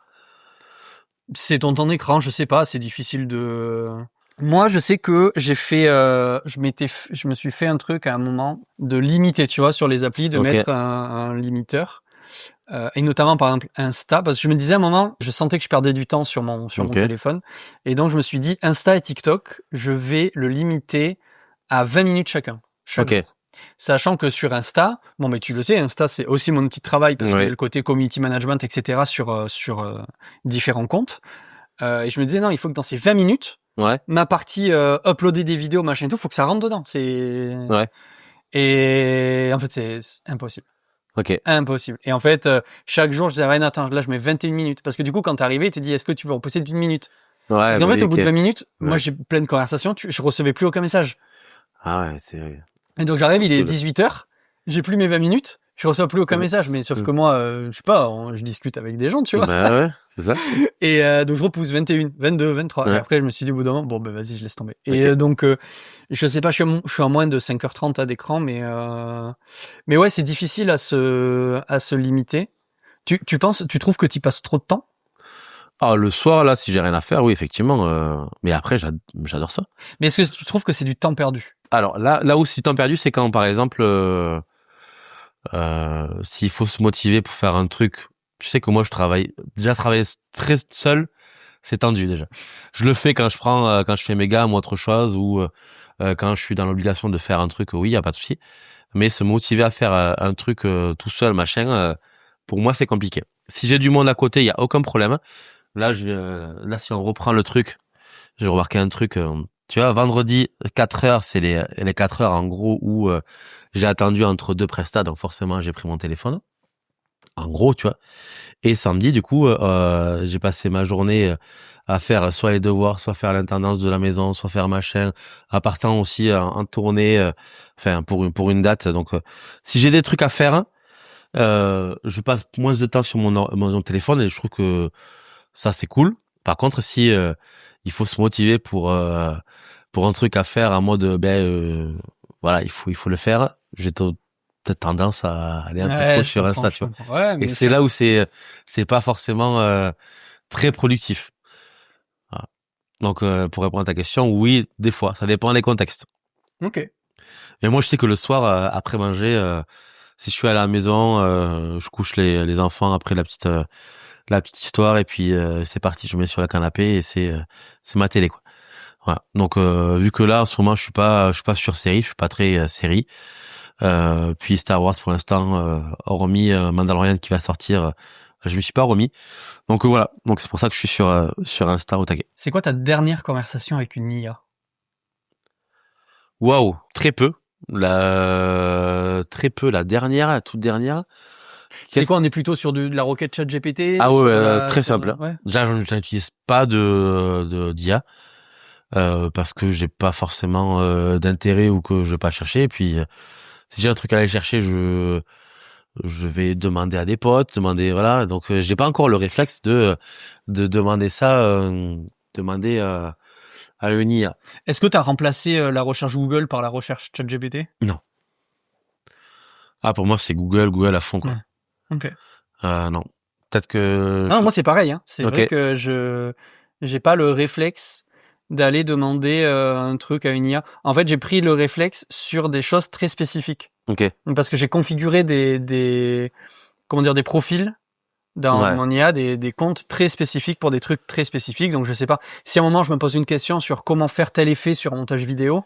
C'est ton temps d'écran, je sais pas, c'est difficile de. Moi, je sais que j'ai fait, je me suis fait un truc à un moment de limiter, tu vois, sur les applis, de mettre un limiteur, et notamment par exemple Insta, parce que je me disais à un moment, je sentais que je perdais du temps sur mon téléphone, et donc je me suis dit Insta et TikTok, je vais le limiter à 20 minutes chacun. Chaque jour. Sachant que sur Insta, bon mais tu le sais, Insta c'est aussi mon outil de travail parce qu'il y a le côté community management, etc. sur différents comptes. Et je me disais non, il faut que dans ces 20 minutes, ma partie uploader des vidéos, machin et tout, faut que ça rentre dedans. Et en fait c'est impossible.
Ok.
Impossible. Et en fait, chaque jour, je disais, ouais, attends, là, je mets 21 minutes. Parce que du coup, quand t'es arrivé, tu te dis, est-ce que tu veux repousser d'une minute? Parce qu'en fait, au bout de 20 minutes, moi, j'ai plein de conversations, je recevais plus aucun message.
Ah ouais, c'est...
Et donc, j'arrive, il est 18h, j'ai plus mes 20 minutes, je reçois plus aucun message. Mais sauf que moi, je sais pas, je discute avec des gens, tu vois.
Bah ouais, c'est ça.
Et donc, je repousse 21, 22, 23. Et après, je me suis dit, au bout d'un moment, bon, ben, vas-y, je laisse tomber. Et donc, je sais pas, je suis en moins de 5h30 à d'écran, mais ouais, c'est difficile à se limiter. Tu trouves que tu passes trop de temps?
Ah, le soir, là, si j'ai rien à faire, oui, effectivement. Mais après, j'adore ça.
Mais est-ce que tu trouves que c'est du temps perdu?
Alors, là où c'est du temps perdu, c'est quand, par exemple, s'il faut se motiver pour faire un truc, tu sais que moi, travailler très seul, c'est tendu, déjà. Je le fais quand je fais mes gammes ou autre chose, ou quand je suis dans l'obligation de faire un truc, oui, y a pas de souci. Mais se motiver à faire un truc tout seul, machin, pour moi, c'est compliqué. Si j'ai du monde à côté, il y a aucun problème. Là, si on reprend le truc, j'ai remarqué un truc. Tu vois, vendredi, 4 heures, c'est les 4 heures en gros où j'ai attendu entre deux prestats, donc forcément j'ai pris mon téléphone. En gros, tu vois. Et samedi, du coup, j'ai passé ma journée à faire soit les devoirs, soit faire l'intendance de la maison, soit faire machin, à partant aussi en tournée, enfin pour une date. Donc si j'ai des trucs à faire, je passe moins de temps sur mon téléphone et je trouve que ça c'est cool. Par contre, si il faut se motiver pour un truc à faire en mode voilà, il faut le faire. J'ai peut-être tendance à aller un peu trop sur Insta, tu vois.
Ouais,
et c'est là où c'est pas forcément très productif. Voilà. Donc pour répondre à ta question, oui, des fois, ça dépend des contextes.
Ok.
Mais moi, je sais que le soir, après manger, si je suis à la maison, je couche les enfants après la petite histoire et puis c'est parti, je me mets sur la canapé et c'est ma télé, quoi. Voilà. Donc vu que là en ce moment je suis pas sur série, je suis pas très série. Puis Star Wars pour l'instant, hormis Mandalorian qui va sortir, je me suis pas remis. Donc voilà. Donc c'est pour ça que je suis sur Insta au taquet.
C'est quoi ta dernière conversation avec une IA?
Waouh, très peu. La toute dernière.
C'est quoi, on est plutôt sur de la requête ChatGPT?
Ah ouais, très simple.
Ouais.
Déjà, je n'utilise pas d'IA. Parce que j'ai pas forcément d'intérêt ou que je vais pas chercher. Et puis si j'ai un truc à aller chercher, je vais demander à des potes, voilà. Donc j'ai pas encore le réflexe de demander ça, demander à une IA.
Est-ce que tu as remplacé la recherche Google par la recherche ChatGPT?
Non. Ah, pour moi c'est Google à fond, quoi.
Ouais. Ok.
Non. Peut-être que.
Non, moi c'est pareil. Hein. C'est vrai que j'ai pas le réflexe d'aller demander un truc à une IA. En fait, j'ai pris le réflexe sur des choses très spécifiques.
Ok.
Parce que j'ai configuré des profils dans mon IA, des comptes très spécifiques pour des trucs très spécifiques. Donc je sais pas. Si à un moment je me pose une question sur comment faire tel effet sur un montage vidéo,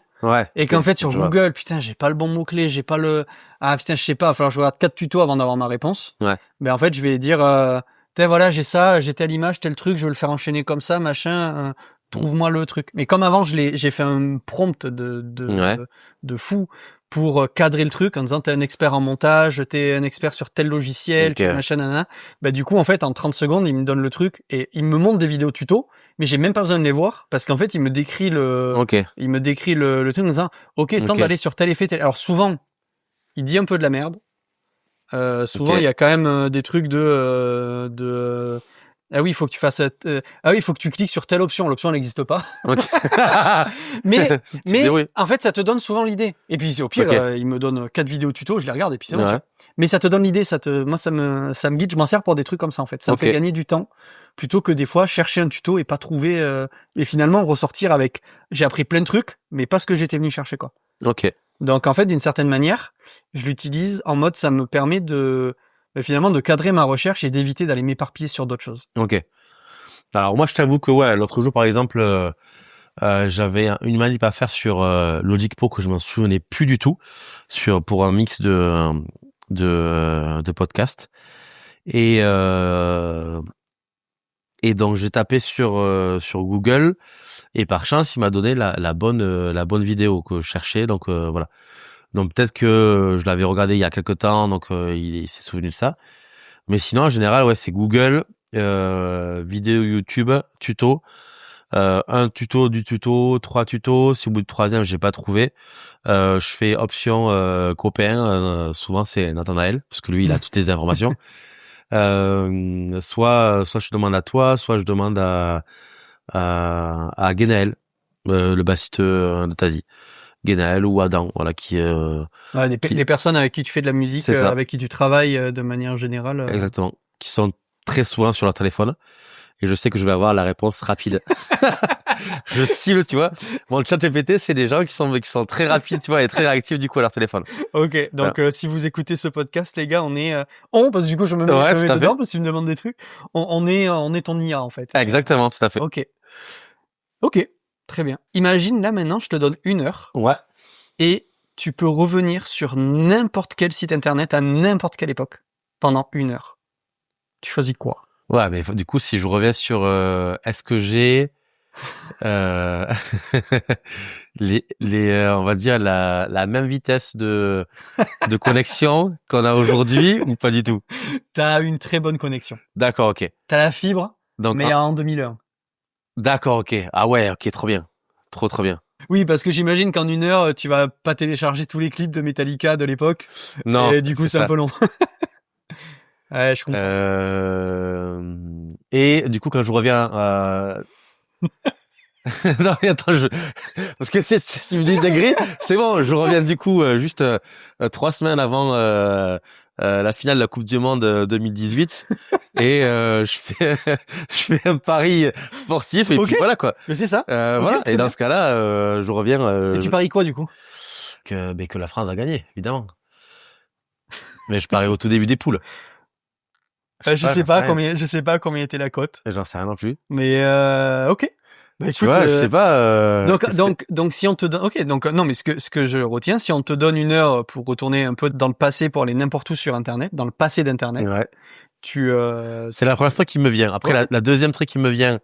et qu'en fait sur Google, putain, j'ai pas le bon mot-clé, j'ai pas le... Ah putain, je sais pas, il va falloir que je regarde 4 tutos avant d'avoir ma réponse. Ben en fait, je vais dire, voilà, j'ai ça, j'ai telle image, tel truc, je veux le faire enchaîner comme ça, machin... trouve-moi le truc. Mais comme avant, j'ai fait un prompt de fou pour cadrer le truc en disant t'es un expert en montage, t'es un expert sur tel logiciel, machin, nanana. Bah, du coup, en fait, en 30 secondes, il me donne le truc et il me montre des vidéos tuto, mais j'ai même pas besoin de les voir parce qu'en fait, il me décrit le truc en disant, ok, tente d'aller sur tel effet, tel. Alors, souvent, il dit un peu de la merde. Souvent, il y a quand même des trucs ah oui, il faut que tu fasses ah oui, il faut que tu cliques sur telle option. L'option n'existe pas. mais en fait, ça te donne souvent l'idée. Et puis au pire, il me donne 4 vidéos tuto, je les regarde et puis c'est bon. Mais ça te donne l'idée, moi ça me guide, je m'en sers pour des trucs comme ça en fait. Ça me fait gagner du temps plutôt que des fois chercher un tuto et pas trouver et finalement ressortir avec j'ai appris plein de trucs mais pas ce que j'étais venu chercher, quoi.
OK.
Donc en fait, d'une certaine manière, je l'utilise en mode ça me permet finalement de cadrer ma recherche et d'éviter d'aller m'éparpiller sur d'autres choses.
Ok. Alors moi je t'avoue que l'autre jour par exemple j'avais une manip à faire sur Logic Pro que je m'en souvenais plus du tout pour un mix de podcasts et donc j'ai tapé sur Google et par chance il m'a donné la bonne vidéo que je cherchais, donc voilà. Donc peut-être que je l'avais regardé il y a quelque temps, donc il s'est souvenu de ça. Mais sinon, en général, c'est Google, vidéo YouTube, tuto, un tuto du tuto, 3 tutos. Si au bout de 3e, j'ai pas trouvé, je fais option copain. Souvent, c'est Nathanaël, parce que lui, il a toutes les informations. Soit je demande à toi, soit je demande à Genaël, le bassiste de Tazi. Genaël ou Adam, voilà,
les personnes avec qui tu fais de la musique, avec qui tu travailles de manière générale.
Exactement. Qui sont très souvent sur leur téléphone. Et je sais que je vais avoir la réponse rapide. Je cible, tu vois. Bon, le chat GPT, c'est des gens qui sont très rapides, tu vois, et très réactifs du coup à leur téléphone.
Ok. Donc, si vous écoutez ce podcast, les gars, on est, parce que du coup, je me mets dedans parce que tu me demandes des trucs. On est ton IA, en fait.
Exactement, tout à fait.
Ok. Très bien. Imagine, là, maintenant, je te donne 1 heure.
Ouais.
Et tu peux revenir sur n'importe quel site internet à n'importe quelle époque pendant 1 heure. Tu choisis quoi?
Ouais, mais du coup, si je reviens sur, est-ce que j'ai, on va dire la même vitesse de connexion qu'on a aujourd'hui ou pas du tout?
T'as une très bonne connexion.
D'accord, ok.
T'as la fibre, mais en 2001.
D'accord, ok. Ah ouais, ok, trop bien. Trop bien.
Oui, parce que j'imagine qu'en 1 heure, tu vas pas télécharger tous les clips de Metallica de l'époque.
Non.
Et du coup, c'est un peu long. Ouais, je comprends.
Et du coup, quand je reviens non, mais attends, parce que si tu me dis dinguerie, c'est bon, je reviens du coup juste 3 semaines avant la finale de la Coupe du Monde 2018 et je fais un pari sportif et puis voilà quoi.
Mais c'est ça.
Voilà. Et dans ce cas-là, je reviens.
Et tu paries quoi du coup?
Que la France a gagné, évidemment. Mais je parie au tout début des poules.
Je sais pas combien était la cote.
J'en sais rien non plus.
Mais ok. Bah, écoute,
tu vois, je sais pas.
Donc si on te donne, ok, donc non, mais ce que je retiens, si on te donne 1 heure pour retourner un peu dans le passé pour aller n'importe où sur Internet, dans le passé d'Internet,
ouais.
c'est
la première truc qui me vient. Après,
ouais.
la deuxième truc qui me vient,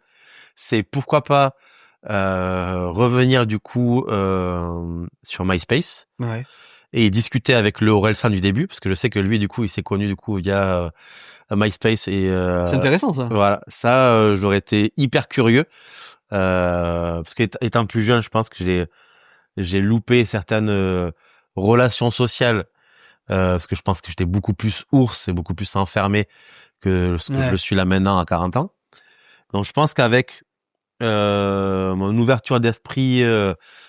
c'est pourquoi pas revenir du coup sur MySpace
ouais.
et discuter avec le Orelsan du début, parce que je sais que lui, du coup, il s'est connu du coup via MySpace et.
C'est intéressant ça.
Voilà, ça, j'aurais été hyper curieux. Parce qu'étant plus jeune, je pense que j'ai loupé certaines relations sociales parce que je pense que j'étais beaucoup plus ours et beaucoup plus enfermé que ce que je le suis là maintenant à 40 ans. Donc je pense qu'avec mon ouverture d'esprit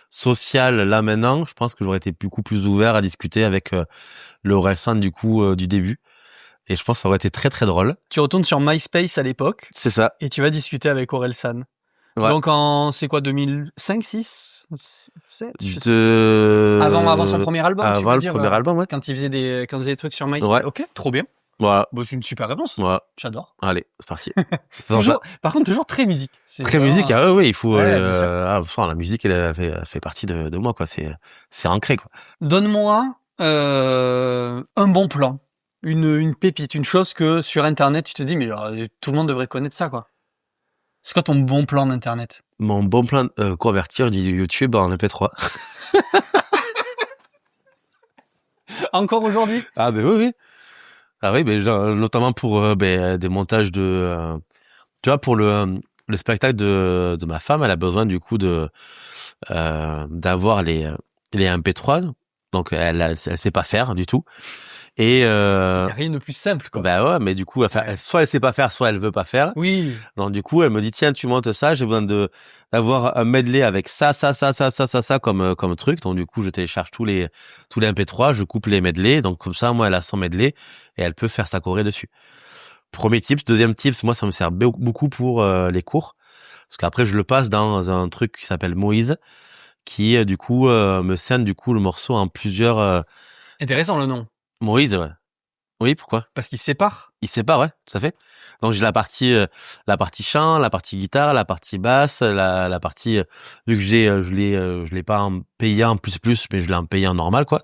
sociale là maintenant, je pense que j'aurais été beaucoup plus ouvert à discuter avec le Orelsan du coup du début. Et je pense que ça aurait été très très drôle.
Tu retournes sur MySpace à l'époque.
C'est ça.
Et tu vas discuter avec Orelsan.
Ouais.
Donc c'est quoi, 2005, 6, 7, avant son premier album,
avant
tu veux
le
dire,
premier album, ouais.
quand il faisait des trucs sur MySpace.
Ouais.
Ok, trop bien.
Voilà.
Bon, c'est une super réponse.
Voilà.
J'adore.
Allez, c'est parti.
Par contre, toujours très musique.
Très musique, ah oui, il faut.
Ouais,
la musique, elle fait partie de moi, quoi. C'est ancré, quoi.
Donne-moi un bon plan, une pépite, une chose que sur Internet tu te dis mais alors, tout le monde devrait connaître ça, quoi. C'est quoi ton bon plan d'Internet?
Mon bon plan, convertir du YouTube en MP3.
Encore aujourd'hui?
Ah ben oui. Ah oui, ben notamment pour des montages de, tu vois, pour le spectacle de ma femme, elle a besoin du coup de d'avoir les MP3, donc elle sait pas faire du tout. Et
y a rien de plus simple, quoi.
Bah ouais, mais du coup, soit elle sait pas faire, soit elle veut pas faire.
Oui.
Donc du coup, elle me dit tiens, tu montes ça, j'ai besoin d'avoir un medley avec ça comme truc. Donc du coup, je télécharge tous les MP3, je coupe les medleys. Donc comme ça, moi, elle a son medley et elle peut faire sa choré dessus. Premier tips. Deuxième tips, moi, ça me sert beaucoup pour les cours, parce qu'après, je le passe dans un truc qui s'appelle Moïse, qui du coup me scène du coup le morceau en plusieurs.
Intéressant le nom.
Moïse, ouais. Oui, pourquoi?
Parce qu'il sépare.
Il sépare, ouais, tout à fait. Donc j'ai la partie chant, la partie guitare, la partie basse, la partie vu que je l'ai pas en payant en plus, mais je l'ai en payant normal, quoi.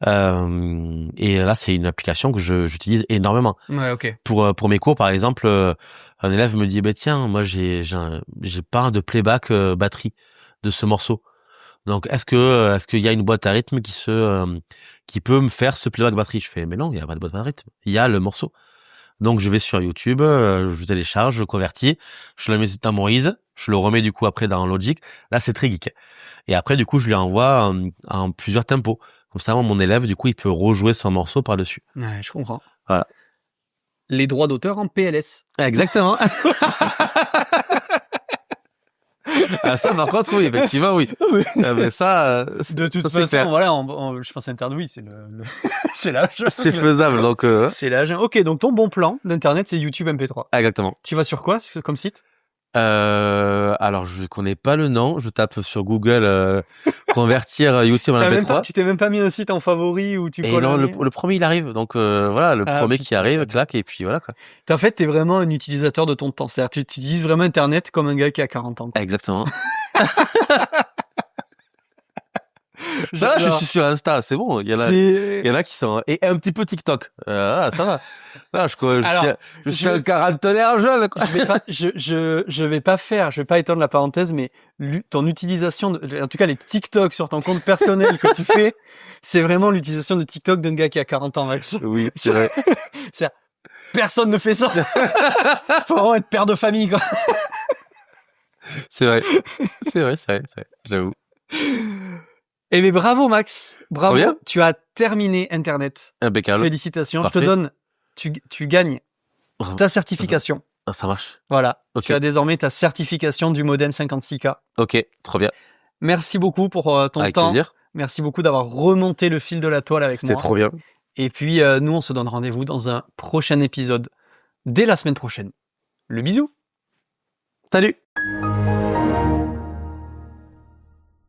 Et là, c'est une application que j'utilise énormément.
Ouais, ok.
Pour mes cours, par exemple, un élève me dit, tiens, moi j'ai pas de playback batterie de ce morceau. Donc est-ce qu'il y a une boîte à rythme qui peut me faire ce playback batterie? Je fais mais non, il y a pas de boîte à rythme, il y a le morceau. Donc je vais sur YouTube, je télécharge, je convertis, je le mets dans Moïse, je le remets du coup après dans Logic. Là c'est très geek. Et après du coup je lui envoie en plusieurs tempos. Comme ça mon élève du coup il peut rejouer son morceau par dessus.
Ouais, je comprends.
Voilà.
Les droits d'auteur en PLS.
Exactement. Ah, ça, par contre, oui, effectivement, oui. Mais ça,
de toute façon, voilà, je pense Internet, oui, c'est l'âge.
C'est faisable, donc.
C'est l'âge. Ok, donc ton bon plan d'Internet, c'est YouTube MP3.
Exactement.
Tu vas sur quoi comme site?
Alors, je connais pas le nom. Je tape sur Google convertir YouTube en MP3.
Tu t'es même pas mis un site en favori où tu.
Et non, le premier il arrive. Donc voilà, le premier qui arrive, clac, et puis voilà quoi.
En fait, t'es vraiment un utilisateur de ton temps. C'est-à-dire, tu utilises vraiment Internet comme un gars qui a 40 ans. Quoi.
Exactement. Ça va, je suis sur Insta, c'est bon. Il y en a qui sont et un petit peu TikTok. Voilà, ça va. Là, je suis un quarantenaire jeune. Quoi.
Je vais pas étendre la parenthèse, mais ton utilisation, en tout cas les TikTok sur ton compte personnel que tu fais, c'est vraiment l'utilisation de TikTok d'un gars qui a 40 ans, Max.
Oui, c'est vrai.
Personne ne fait ça. Faut vraiment être père de famille, quoi.
C'est vrai. C'est vrai. J'avoue.
Eh bien, bravo, Max. Bravo. Tu as terminé Internet.
Impeccable.
Félicitations. Parfait. Je te donne, tu gagnes ta certification.
Ça marche.
Voilà. Okay. Tu as désormais ta certification du modem 56K.
Ok, trop bien.
Merci beaucoup pour ton
avec
temps.
Plaisir.
Merci beaucoup d'avoir remonté le fil de la toile avec moi.
C'était trop bien.
Et puis, nous, on se donne rendez-vous dans un prochain épisode dès la semaine prochaine. Le bisou.
Salut.